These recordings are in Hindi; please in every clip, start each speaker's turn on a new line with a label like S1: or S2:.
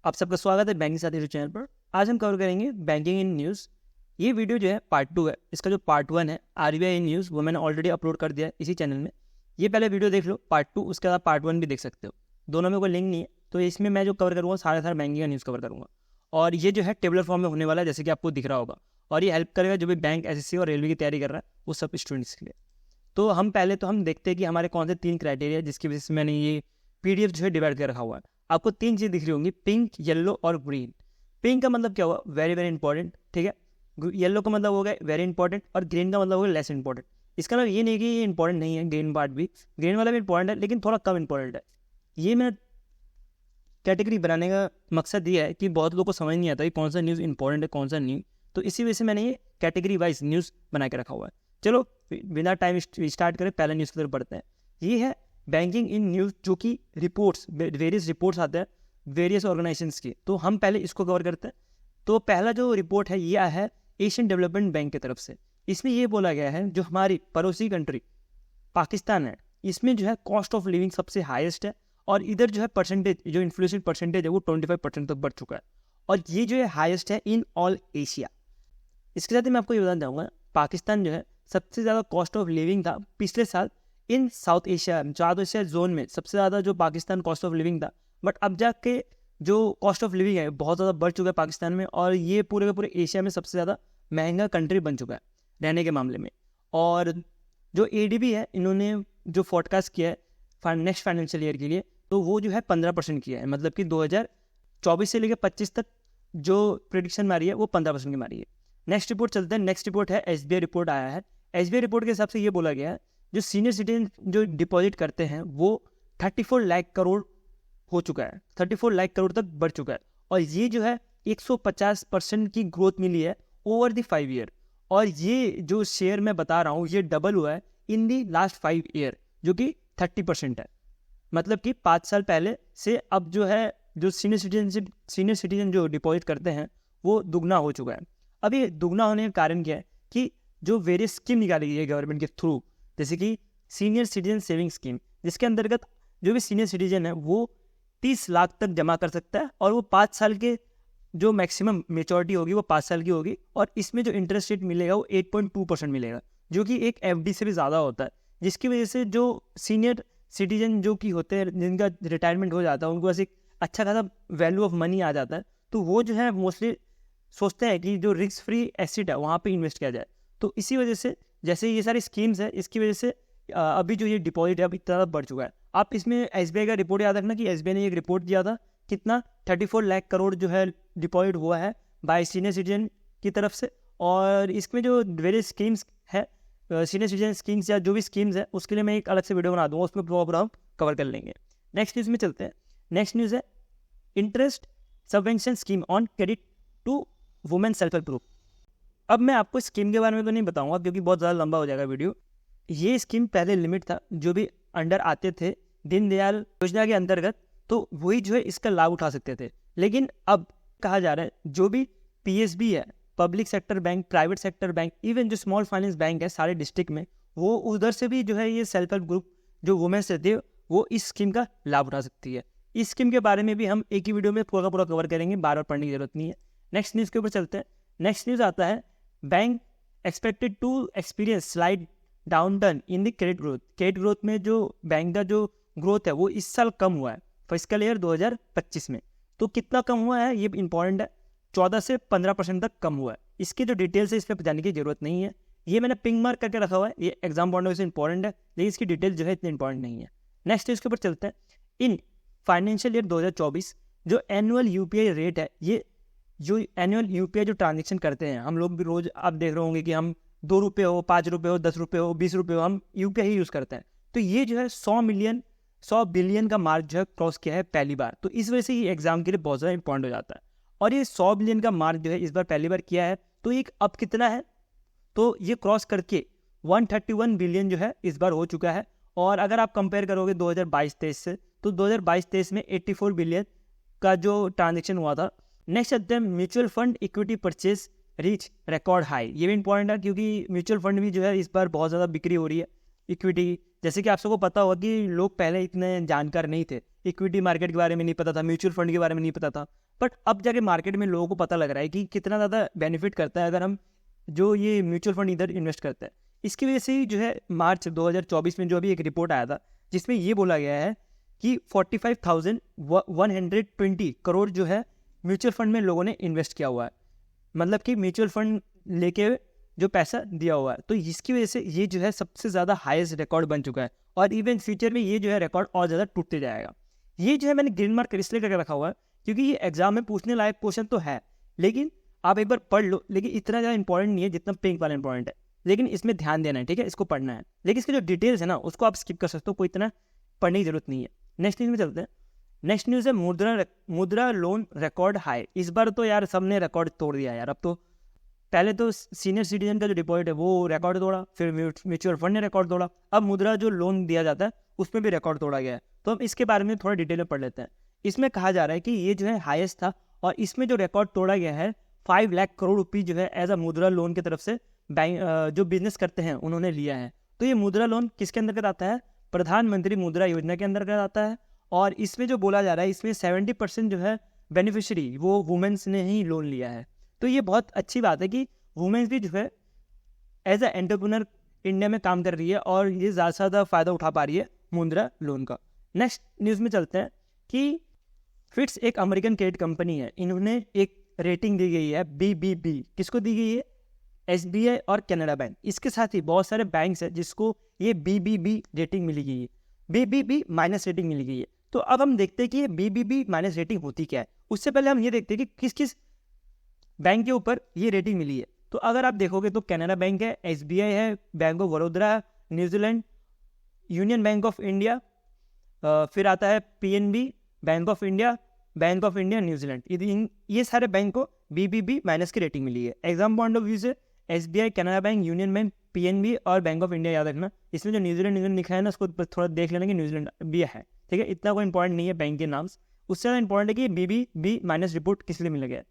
S1: आप सबका स्वागत है बैंकिंग साथी यूट्यूब चैनल पर। आज हम कवर करेंगे बैंकिंग इन न्यूज़। ये वीडियो जो है पार्ट 2 है। इसका जो पार्ट 1 है आरबीआई न्यूज़ वो मैंने ऑलरेडी अपलोड कर दिया है इसी चैनल में। ये पहले वीडियो देख लो पार्ट 2, उसके बाद पार्ट 1 भी देख सकते हो। दोनों में कोई लिंक नहीं है, तो इसमें मैं जो कवर करूँगा सारा बैंकिंग का न्यूज़ कवर करूँगा। और ये जो है टेबलर फॉर्म में होने वाला है, जैसे कि आपको दिख रहा होगा। और ये हेल्प करेगा जो भी बैंक, एसएससी और रेलवे की तैयारी कर रहा है वो सब स्टूडेंट्स के लिए। तो हम देखते हैं कि हमारे कौन से 3 क्राइटेरिया जिसकी वजह से मैंने ये पीडीएफ जो है डिवाइड कर रखा हुआ है। आपको 3 चीज़ दिख रही होंगी, पिंक, येलो और ग्रीन। पिंक का मतलब क्या हुआ? वेरी वेरी इंपॉर्टेंट, ठीक है। येलो का मतलब हो गया वेरी इंपॉर्टेंट और ग्रीन का मतलब हो गया लेस इंपॉर्टेंट। इसका मतलब ये नहीं कि ये इंपॉर्टेंट नहीं है, ग्रीन पार्ट भी, ग्रीन वाला भी इंपॉर्टेंट है लेकिन थोड़ा कम इंपॉर्टेंट है। ये मैं कैटेगरी बनाने का मकसद ये है कि बहुत लोगों को समझ नहीं आता कि कौन सा न्यूज़ इंपॉर्टेंट है कौन सा नहीं, तो इसी वजह से मैंने ये कैटेगरी वाइज न्यूज़ बना के रखा हुआ है। चलो बिना टाइम स्टार्ट करें, पहले न्यूज़ की तरफ बढ़ते हैं। ये है बैंकिंग इन न्यूज़, जो कि रिपोर्ट्स, वेरियस रिपोर्ट्स आते हैं वेरियस ऑर्गेनाइजेशंस की, तो हम पहले इसको कवर करते हैं। तो पहला जो रिपोर्ट है ये है एशियन डेवलपमेंट बैंक की तरफ से। इसमें ये बोला गया है जो हमारी पड़ोसी कंट्री पाकिस्तान है, इसमें जो है कॉस्ट ऑफ लिविंग सबसे हाईएस्ट है और इधर जो है परसेंटेज, जो इन्फ्लेशन परसेंटेज है वो 25% तक बढ़ चुका है और ये जो है हाईएस्ट है इन ऑल एशिया। इसके साथ ही मैं आपको ये बताना चाहूँगा, पाकिस्तान जो है सबसे ज़्यादा कॉस्ट ऑफ लिविंग था पिछले साल इन साउथ एशिया जोन में। सबसे ज़्यादा जो पाकिस्तान कॉस्ट ऑफ लिविंग था, बट अब जाके जो कॉस्ट ऑफ लिविंग है बहुत ज़्यादा बढ़ चुका है पाकिस्तान में और ये पूरे के पूरे एशिया में सबसे ज़्यादा महंगा कंट्री बन चुका है रहने के मामले में। और जो एडीबी है, इन्होंने जो फोरकास्ट किया है नेक्स्ट फाइनेंशियल ईयर के लिए, तो वो जो है 15% किया है। मतलब कि 2024 से लेकर 25 तक जो प्रेडिक्शन मारी है वो 15% की मारी है। नेक्स्ट रिपोर्ट चलते हैं। नेक्स्ट रिपोर्ट है एसबीआई रिपोर्ट आया है। एसबीआई रिपोर्ट के हिसाब से ये बोला गया है जो सीनियर सिटीजन जो डिपॉजिट करते हैं वो 34 लाख करोड़ हो चुका है, 34 लाख करोड़ तक बढ़ चुका है। और ये जो है 150% की ग्रोथ मिली है ओवर द 5 ईयर। और ये जो शेयर मैं बता रहा हूँ ये डबल हुआ है इन दी लास्ट 5 ईयर, जो कि 30% है। मतलब कि 5 साल पहले से अब जो है जो सीनियर सिटीजन जो डिपॉजिट करते हैं वो दुगना हो चुका है। अब ये दुगना होने का कारण क्या है कि जो वेरियस स्कीम निकाली गई है गवर्नमेंट के थ्रू, जैसे कि सीनियर सिटीजन सेविंग स्कीम, जिसके अंतर्गत जो भी सीनियर सिटीजन है वो 30 लाख तक जमा कर सकता है और वो 5 साल के जो मैक्सिमम मेचोरिटी होगी वो 5 साल की होगी। और इसमें जो इंटरेस्ट रेट मिलेगा वो 8.2% मिलेगा, जो कि एक एफडी से भी ज़्यादा होता है। जिसकी वजह से जो सीनियर सिटीजन जो कि होते हैं, जिनका रिटायरमेंट हो जाता है, उनको बस एक अच्छा खासा वैल्यू ऑफ मनी आ जाता है, तो वो जो है मोस्टली सोचते हैं कि जो रिस्क फ्री एसेट है वहाँ पे इन्वेस्ट किया जाए। तो इसी वजह से जैसे ये सारी स्कीम्स है, इसकी वजह से अभी जो ये डिपॉजिट है अभी इतना बढ़ चुका है। आप इसमें एसबीआई का रिपोर्ट याद रखना कि एसबीआई ने एक रिपोर्ट दिया था, कितना 34 लाख करोड़ जो है डिपॉजिट हुआ है बाय सीनियर सिटीजन की तरफ से। और इसमें जो वेरियस स्कीम्स है, सीनियर सिटीजन स्कीम्स या जो भी स्कीम्स है, उसके लिए मैं एक अलग से वीडियो बना दूँगा, उसमें प्रॉपर हम कवर कर लेंगे। नेक्स्ट न्यूज़ में चलते हैं। नेक्स्ट न्यूज़ है interest subvention scheme on credit to women self help group. अब मैं आपको स्कीम के बारे में तो नहीं बताऊंगा क्योंकि बहुत ज़्यादा लंबा हो जाएगा वीडियो। ये स्कीम पहले लिमिट था, जो भी अंडर आते थे दीनदयाल योजना के अंतर्गत, तो वही जो है इसका लाभ उठा सकते थे। लेकिन अब कहा जा रहा है जो भी पीएसबी है, public sector bank, private sector bank, even जो स्मॉल फाइनेंस बैंक है सारे डिस्ट्रिक्ट में, वो उधर से भी जो है ये सेल्फ हेल्प ग्रुप जो वुमेन्स रहती है वो इस स्कीम का लाभ उठा सकती है। इस स्कीम के बारे में भी हम एक ही वीडियो में पूरा कवर करेंगे, बार बार पढ़ने की जरूरत नहीं है। नेक्स्ट न्यूज़ के ऊपर चलते हैं। नेक्स्ट न्यूज़ आता है bank expected to experience slide downturn in the credit growth. Credit growth में जो बैंक का जो ग्रोथ है वो इस साल कम हुआ है फिस्कल ईयर 2025 में। तो कितना कम हुआ है ये इंपॉर्टेंट है, 14 से 15% तक कम हुआ है। इसकी जो डिटेल्स है इस पर जाने की जरूरत नहीं है, ये मैंने पिंक मार्क करके रखा हुआ है, ये एग्जाम पॉइंट ऑफ व्यू से इंपॉर्टेंट है लेकिन इसकी डिटेल जो है इतनी इंपॉर्टेंट नहीं है। नेक्स्ट इसके ऊपर चलते हैं। इन फाइनेंशियल ईयर 2024 जो एनुअल यूपीआई रेट है, ये जो एनुअल यूपीआई जो ट्रांजेक्शन करते हैं हम लोग भी रोज, आप देख रहे होंगे कि हम 2 रुपये हो, 5 रुपये हो, 10 रुपये हो, 20 रुपये हो, हम यूपीआई ही यूज़ करते हैं। तो ये जो है 100 बिलियन का मार्क जो है क्रॉस किया है पहली बार। तो इस वजह से ये एग्जाम के लिए बहुत ज़्यादा इंपॉर्टेंट हो जाता है। और ये 100 बिलियन का मार्क जो है इस बार पहली बार किया है, तो ये अब कितना है, तो ये क्रॉस करके 131 बिलियन जो है इस बार हो चुका है। और अगर आप कंपेयर करोगे 2022-23 से, तो 2022-23 में 84 बिलियन का जो ट्रांजेक्शन हुआ था। नेक्स्ट आते हैं mutual fund equity purchase reach record high. ये भी इंपॉर्टेंट है क्योंकि म्यूचुअल फंड भी जो है इस बार बहुत ज़्यादा बिक्री हो रही है इक्विटी। जैसे कि आप सबको पता होगा कि लोग पहले इतने जानकार नहीं थे, इक्विटी मार्केट के बारे में नहीं पता था, म्यूचुअल फंड के बारे में नहीं पता था, बट अब जाके मार्केट में लोगों को पता लग रहा है कि कितना ज़्यादा बेनिफिट करता है अगर हम जो ये म्यूचुअल फंड इधर इन्वेस्ट करते हैं। इसकी वजह से ही जो है मार्च 2024 में जो अभी एक रिपोर्ट आया था जिसमें ये बोला गया है कि 45,120 करोड़ जो है म्यूचुअल फंड में लोगों ने इन्वेस्ट किया हुआ है, मतलब कि म्यूचुअल फंड लेके जो पैसा दिया हुआ है। तो इसकी वजह से ये जो है सबसे ज़्यादा हाईएस्ट रिकॉर्ड बन चुका है और इवन फ्यूचर में ये जो है रिकॉर्ड और ज़्यादा टूटते जाएगा। ये जो है मैंने ग्रीन मार्क इसलिए करके रखा हुआ है क्योंकि ये एग्जाम में पूछने लायक क्वेश्चन तो है, लेकिन आप एक बार पढ़ लो, लेकिन इतना ज़्यादा इंपॉर्टेंट नहीं है जितना पिंक वाला इंपॉर्टेंट है, लेकिन इसमें ध्यान देना है, ठीक है, इसको पढ़ना है। लेकिन इसके जो डिटेल्स है ना उसको आप स्किप कर सकते हो, कोई इतना पढ़ने की जरूरत नहीं है। नेक्स्ट न्यूज़ में चलते हैं। नेक्स्ट न्यूज़ है मुद्रा लोन रिकॉर्ड हाई। इस बार तो यार सबने रिकॉर्ड तोड़ दिया यार। अब तो पहले तो सीनियर सिटीजन का जो डिपॉजिट है वो रिकॉर्ड तोड़ा, फिर म्यूचुअल फंड ने रिकॉर्ड तोड़ा, अब मुद्रा जो लोन दिया जाता है उसमें भी रिकॉर्ड तोड़ा गया है। तो हम इसके बारे में थोड़ा डिटेल में पढ़ लेते हैं। इसमें कहा जा रहा है कि ये जो है हाईएस्ट था और इसमें जो रिकॉर्ड तोड़ा गया है 5 लाख करोड़ रुपये जो है एज अ मुद्रा लोन की तरफ से बैंक जो बिजनेस करते हैं उन्होंने लिया है। तो ये मुद्रा लोन किसके अंतर्गत आता है? प्रधानमंत्री मुद्रा योजना के अंतर्गत आता है। और इसमें जो बोला जा रहा है इसमें 70% जो है बेनिफिशियरी वो वुमेन्स ने ही लोन लिया है। तो ये बहुत अच्छी बात है कि वुमेन्स भी जो है एज अ एंटरप्रेन्योर इंडिया में काम कर रही है और ये ज़्यादा से ज़्यादा फ़ायदा उठा पा रही है मुद्रा लोन का। नेक्स्ट न्यूज़ में चलते हैं कि फिट्स एक अमेरिकन क्रेडिट कंपनी है, इन्होंने एक रेटिंग दी गई है BBB। किसको दी गई है? SBI और कैनरा बैंक। इसके साथ ही बहुत सारे बैंक्स हैं जिसको ये BBB रेटिंग मिली गई है, BBB माइनस रेटिंग मिली गई है। तो अब हम देखते हैं कि ये BBB माइनस रेटिंग होती क्या है। उससे पहले हम ये देखते हैं कि किस किस बैंक के ऊपर ये रेटिंग मिली है। तो अगर आप देखोगे तो कैनरा बैंक है, SBI है, bank of Baroda, New Zealand, union bank of India, फिर आता है PNB, bank of India New Zealand. ये सारे बैंक को BBB माइनस की रेटिंग मिली है। एग्जाम पॉइंट ऑफ व्यू से SBI, Canara bank, union bank, PNB और बैंक ऑफ इंडिया याद रखना। इसमें जो न्यूजीलैंड लिखा है ना उसको थोड़ा देख लेना कि न्यूजीलैंड भी है, ठीक है। इतना कोई इंपॉर्टेंट नहीं है बैंक के नाम। उससे ज़्यादा इंपॉर्टेंट है कि BBB माइनस रिपोर्ट किस लिए मिला गया है।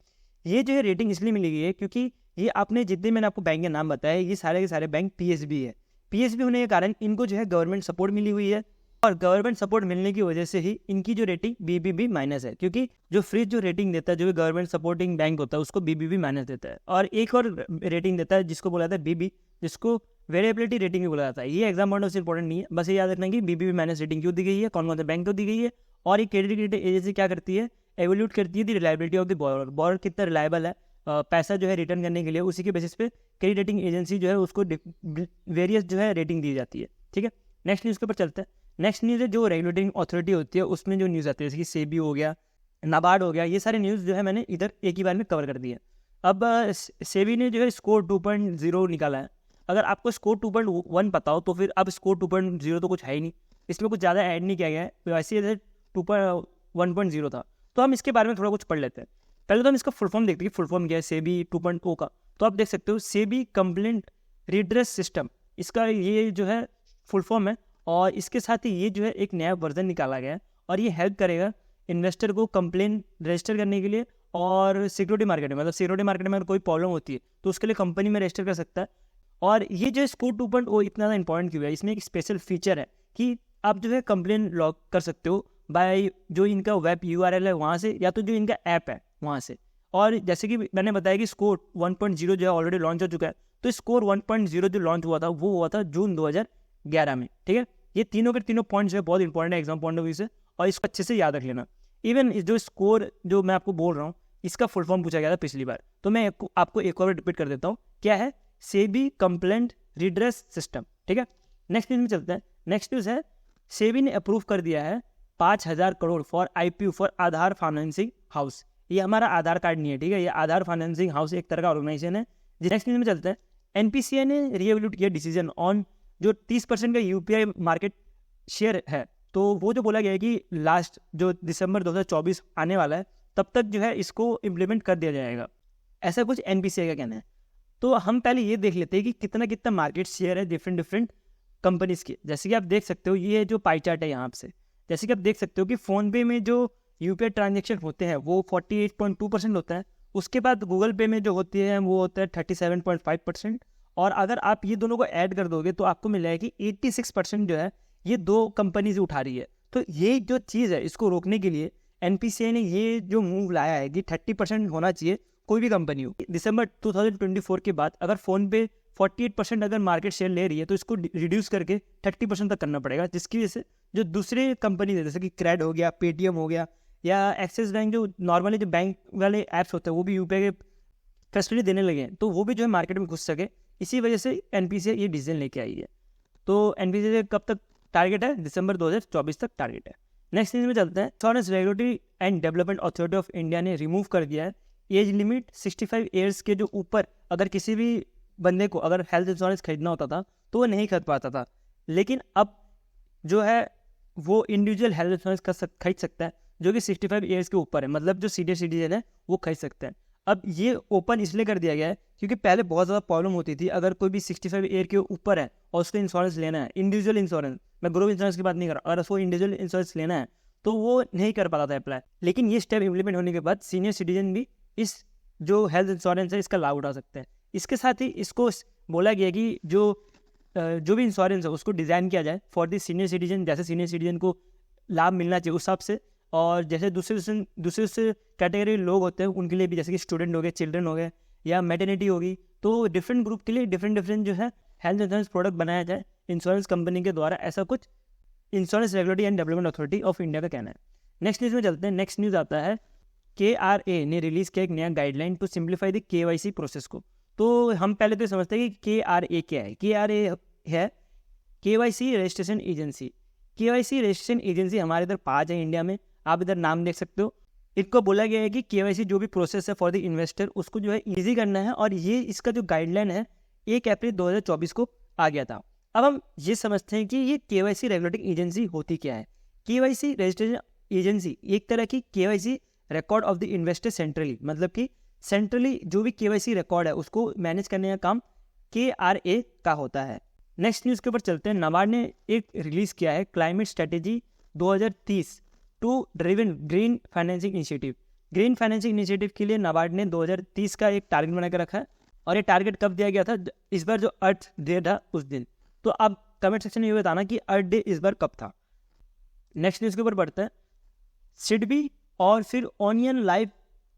S1: ये जो है रेटिंग इसलिए मिली गई है क्योंकि ये आपने जितने मैंने आपको बैंक के नाम बताया ये सारे के सारे बैंक PSB है। PSB होने के कारण इनको जो है गवर्नमेंट सपोर्ट मिली हुई है और गवर्नमेंट सपोर्ट मिलने की वजह से ही इनकी जो रेटिंग BBB माइनस है, क्योंकि जो फ्रीज जो रेटिंग देता है जो भी गवर्नमेंट सपोर्टिंग बैंक होता है उसको BBB माइनस देता है। और एक और रेटिंग देता है जिसको बोला जाता है BB, जिसको वेरिएबिलिटी रेटिंग भी बोला जाता है। ये एग्जाम पॉइंट से इंपॉर्टेंट नहीं है, बस ये याद रखना कि BBB माइनस रेटिंग क्यों दी गई है, कौन कौन से बैंक को दी गई है और ये क्रेडिट रेटिंग एजेंसी क्या करती है, एवेल्यूट करती है the reliability of the borrower कितना रिलायबल है पैसा जो है रिटर्न करने के लिए। उसी के बेसिस पे क्रेडिट रेटिंग एजेंसी जो है उसको वेरियस जो है रेटिंग दी जाती है, ठीक है। नेक्स्ट न्यूज़ के ऊपर चलते हैं। नेक्स्ट न्यूज़ है जो रेगुलेटिंग अथॉरिटी होती है उसमें जो न्यूज़ आती है जैसे कि सेबी हो गया, नाबार्ड हो गया, ये सारे न्यूज़ जो है मैंने इधर एक ही बार में कवर कर दिया। अब सेबी ने जो है स्कोर 2.0 निकाला है। अगर आपको स्कोर 2.1 पता हो तो फिर अब स्कोर 2.0 तो कुछ है ही नहीं, इसमें कुछ ज़्यादा ऐड नहीं किया गया है, वैसे 1.0 था। तो हम इसके बारे में थोड़ा कुछ पढ़ लेते हैं। पहले तो हम इसका फुल फॉर्म देखते हैं कि फुल फॉर्म क्या है सेबी 2.0 का। तो आप देख सकते हो सेबी कंप्लेंट रिड्रेस सिस्टम, इसका ये जो है फुल फॉर्म है। और इसके साथ ही ये जो है एक नया वर्जन निकाला गया है और ये हेल्प करेगा इन्वेस्टर को कंप्लेन रजिस्टर करने के लिए और सिक्योरिटी मार्केट में, मतलब सिक्योरिटी मार्केट में अगर कोई प्रॉब्लम होती है तो उसके लिए कंपनी में रजिस्टर कर सकता है। और ये जो स्कोर 2.0 इतना ज़्यादा इंपॉर्टेंट क्यों है, इसमें एक स्पेशल फीचर है कि आप जो है कंप्लेन लॉग कर सकते हो बाय जो इनका वेब URL है वहाँ से या तो जो इनका ऐप है वहाँ से। और जैसे कि मैंने बताया कि स्कोर 1.0 जो है ऑलरेडी लॉन्च हो चुका है, तो स्कोर 1.0 जो लॉन्च हुआ था वो हुआ था जून 2011 में, ठीक है। ये तीनों के तीनों पॉइंट्स जो है बहुत इंपॉर्टेंट है एग्जाम पॉइंट ऑफ व्यू से और इसको अच्छे से याद रख लेना। इवन जो स्कोर जो मैं आपको बोल रहा हूँ इसका फुल फॉर्म पूछा गया था पिछली बार, तो मैं आपको एक और रिपीट कर देता हूँ, क्या है? सेबी कंप्लेंट रिड्रेस सिस्टम, ठीक है। नेक्स्ट न्यूज़ में चलते हैं। नेक्स्ट न्यूज़ है सेबी ने अप्रूव कर दिया है 5,000 crore for IPO for Aadhaar financing house. ये हमारा आधार कार्ड नहीं है, ठीक है, ये आधार फाइनेंसिंग हाउस एक तरह का ऑर्गेनाइजेशन है। नेक्स्ट न्यूज़ में चलते हैं। NPCI ने रीएवल्यूट किया डिसीजन ऑन जो 30% का UPI मार्केट शेयर है। तो वो जो बोला गया है कि लास्ट जो दिसंबर 2024 आने वाला है तब तक जो है इसको इम्प्लीमेंट कर दिया जाएगा, ऐसा कुछ NPCI का कहना है। तो हम पहले ये देख लेते हैं कि कितना कितना मार्केट शेयर है डिफरेंट कंपनीज के। जैसे कि आप देख सकते हो ये जो पाई चार्ट है यहाँ से, जैसे कि आप देख सकते हो कि फ़ोनपे में जो UPI ट्रांजेक्शन होते हैं वो 48.2% होता है। उसके बाद गूगल पे में जो होती है वो होता है 37.5%। और अगर आप ये दोनों को ऐड कर दोगे तो आपको मिलेगा कि 86% जो है ये दो कंपनीज उठा रही है। तो ये जो चीज़ है इसको रोकने के लिए एनपीसीआई ने ये जो मूव लाया है कि 30% होना चाहिए कोई भी कंपनी हो। दिसंबर 2024 के बाद अगर फ़ोन पे 48% अगर मार्केट शेयर ले रही है तो इसको रिड्यूस करके 30% तक करना पड़ेगा, जिसकी वजह से जो दूसरे कंपनी है जैसे कि क्रेड हो गया, पेटीएम हो गया या एक्सिस बैंक, जो नॉर्मली जो बैंक वाले ऐप्स होते हैं वो भी यूपीआई के फैसिलिटी देने लगे हैं, तो वो भी जो है मार्केट में घुस सके। इसी वजह से एनपीसीआई ये डिसीजन लेके आई है। तो एनपीसीआई कब तक टारगेट है? दिसंबर 2024 तक टारगेट है। नेक्स्ट न्यूज़ में चलते हैं। Insurance regulatory and development authority of India ने रिमूव कर दिया है एज लिमिट 65 ईयर्स के जो ऊपर अगर किसी भी बंदे को अगर हेल्थ इंश्योरेंस खरीदना होता था तो वो नहीं खरीद पाता था, लेकिन अब जो है वो इंडिविजुअल हेल्थ इंश्योरेंस खरीद सकता है जो कि 65 ईयर्स के ऊपर है, मतलब जो सीनियर सिटीजन है वो खरीद सकते हैं। अब ये ओपन इसलिए कर दिया गया है क्योंकि पहले बहुत ज़्यादा प्रॉब्लम होती थी अगर कोई भी 65 ईयर के ऊपर है और उसको इंश्योरेंस लेना है, इंडिविजुअल इंश्योरेंस, मैं ग्रुप इंश्योरेंस की बात नहीं कर रहा, अगर उसको इंडिविजुअल इंश्योरेंस लेना है तो वो नहीं कर पाता था अप्लाई। लेकिन ये स्टेप इम्प्लीमेंट होने के बाद सीनियर सिटीजन भी इस जो हेल्थ इंश्योरेंस है इसका लाभ उठा सकते हैं। इसके साथ ही इसको बोला गया कि जो भी इंश्योरेंस है उसको डिज़ाइन किया जाए फॉर दी सीनियर सिटीजन, जैसे सीनियर सिटीजन को लाभ मिलना चाहिए उस हिसाब से, और जैसे दूसरे कैटेगरी लोग होते हैं उनके लिए भी, जैसे कि स्टूडेंट हो गए, चिल्ड्रन हो गए या मैटरनिटी होगी, तो डिफरेंट ग्रुप के लिए डिफरेंट जो है हेल्थ इंश्योरेंस प्रोडक्ट बनाया जाए इंश्योरेंस कंपनी के द्वारा, ऐसा कुछ insurance regulatory and development authority of India का कहना है। नेक्स्ट न्यूज़ में चलते हैं। नेक्स्ट न्यूज़ आता है KRA ने रिलीज़ किया एक नया guideline to simplify the KYC process को। तो हम पहले तो समझते हैं कि KRA क्या है। KRA है KYC registration agency. KYC registration agency हमारे इधर 5 है इंडिया में, आप इधर नाम देख सकते हो। इनको बोला गया है कि KYC जो भी प्रोसेस है फॉर द इन्वेस्टर उसको जो है ईजी करना है, और ये इसका जो गाइडलाइन है 1 अप्रैल 2024 को आ गया था। अब हम ये समझते हैं कि ये KYC रेगुलेटिंग एजेंसी होती क्या है। KYC रजिस्ट्रेशन एजेंसी एक तरह की KYC record of the investor centrally, मतलब कि सेंट्रली जो भी KYC रिकॉर्ड है उसको मैनेज करने का काम KRA का होता है। नेक्स्ट न्यूज़ के ऊपर चलते हैं। नाबार्ड ने एक रिलीज़ किया है climate strategy 2030 to driven green financing initiative. Green financing initiative के लिए नाबार्ड ने 2030 का एक टारगेट बनाकर रखा है, और ये टारगेट कब दिया गया था? इस बार जो अर्थ डे था उस दिन। तो आप कमेंट सेक्शन में ये बताना कि अर्थ डे इस बार कब था। नेक्स्ट न्यूज़ के ऊपर बढ़ते हैं। सिडबी और फिर ओनियन लाइफ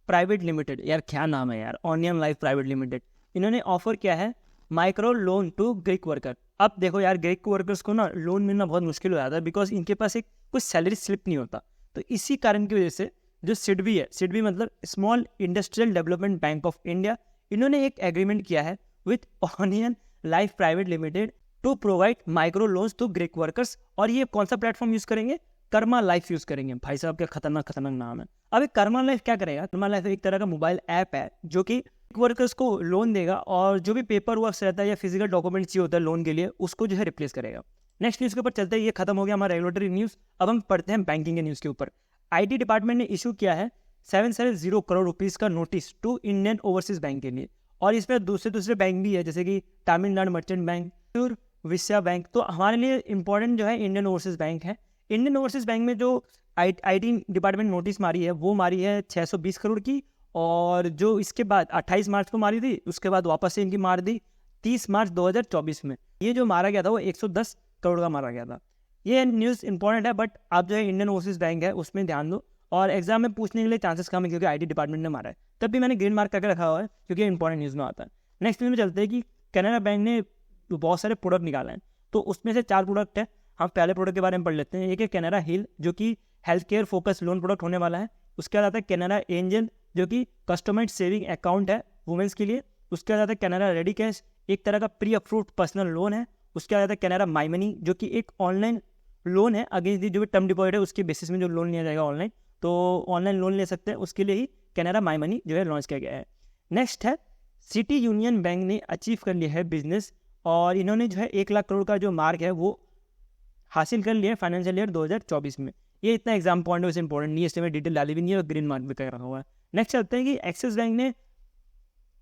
S1: प्राइवेट लिमिटेड, यार क्या नाम है यार, ओनियन लाइफ प्राइवेट लिमिटेड, इन्होंने ऑफर किया है micro loan to Greek worker. अब देखो यार, ग्रीक वर्कर्स को ना लोन मिलना बहुत मुश्किल हो जाता है बिकॉज इनके पास एक कुछ सैलरी स्लिप नहीं होता। तो इसी कारण की वजह से जो सिडबी है, सिडबी मतलब small industrial development bank of India, इन्होंने एक एग्रीमेंट किया है with Onion Life private limited to provide micro loans to Greek workers. और ये कौन सा प्लेटफॉर्म यूज़ करेंगे? कर्मा लाइफ यूज़ करेंगे। भाई साहब क्या खतरनाक नाम है। अब एक कर्मा लाइफ क्या करेगा? कर्मा लाइफ एक तरह का मोबाइल ऐप है जो कि वर्कर्स को लोन देगा, और जो भी पेपर वर्क रहता है या फिजिकल डॉक्यूमेंट चाहिए होता है लोन के लिए उसको जो है रिप्लेस करेगा। नेक्स्ट न्यूज़ के ऊपर चलते हैं। ये खत्म हो गया हमारा रेगुलेटरी न्यूज़। अब हम पढ़ते हैं बैंकिंग के न्यूज़ के ऊपर। IT डिपार्टमेंट ने इशू किया है 770 करोड़ रुपीज़ का notice to Indian overseas bank के लिए, और इसमें दूसरे बैंक भी है जैसे कि तमिलनाडु मर्चेंट बैंक और विश्या बैंक। तो हमारे लिए इंपॉर्टेंट जो है इंडियन ओवरसीज बैंक है। इंडियन ओवरसीज बैंक में जो IT डिपार्टमेंट नोटिस मारी है वो मारी है 620 करोड़ की, और जो इसके बाद 28 मार्च को मारी थी, उसके बाद वापस से इनकी मार दी 30 मार्च 2024 में। ये जो मारा गया था वो 110 करोड़ का मारा गया था। ये न्यूज़ इंपॉर्टेंट है, बट आप जो है इंडियन ओवरसीज बैंक है उसमें ध्यान दो, और एग्जाम में पूछने के लिए चांसेस कम है क्योंकि IT डिपार्टमेंट ने मारा है। तब भी मैंने ग्रीन मार्क करके रखा हुआ है क्योंकि इंपॉर्टेंट न्यूज़ में आता है। नेक्स्ट न्यूज़ में चलते हैं कि कैनरा बैंक ने बहुत सारे प्रोडक्ट निकाले हैं, तो उसमें से 4 प्रोडक्ट है। हम पहले प्रोडक्ट के बारे में पढ़ लेते हैं। एक है कैनरा हिल जो कि health care focus loan product होने वाला है। उसके बाद आता है कैनरा एंजल जो कि कस्टमाइज्ड सेविंग अकाउंट है वुमेंस के लिए। उसके बाद आता है कैनरा रेडी कैश, एक तरह का प्री अप्रूव्ड पर्सनल लोन है। उसके बाद आता है कैनरा माई मनी जो कि एक ऑनलाइन लोन है अगेंस्ट दी जो भी टर्म डिपॉजिट है उसके बेसिस में जो लोन लिया जाएगा ऑनलाइन, तो ऑनलाइन लोन ले सकते हैं, उसके लिए ही कैनरा माई मनी जो है लॉन्च किया गया है। नेक्स्ट है सिटी यूनियन बैंक ने अचीव कर लिया है बिजनेस, और इन्होंने जो है 1 लाख करोड़ का जो मार्क है वो हासिल कर लिया है फाइनेंशियल ईयर 2024 में। ये इतना एग्जाम पॉइंट वैसे इंपॉर्टेंट नहीं है, इसमें डिटेल डाली भी नहीं है और ग्रीन मार्क भी कर रखा हुआ है। नेक्स्ट चलते हैं कि एक्सिस बैंक ने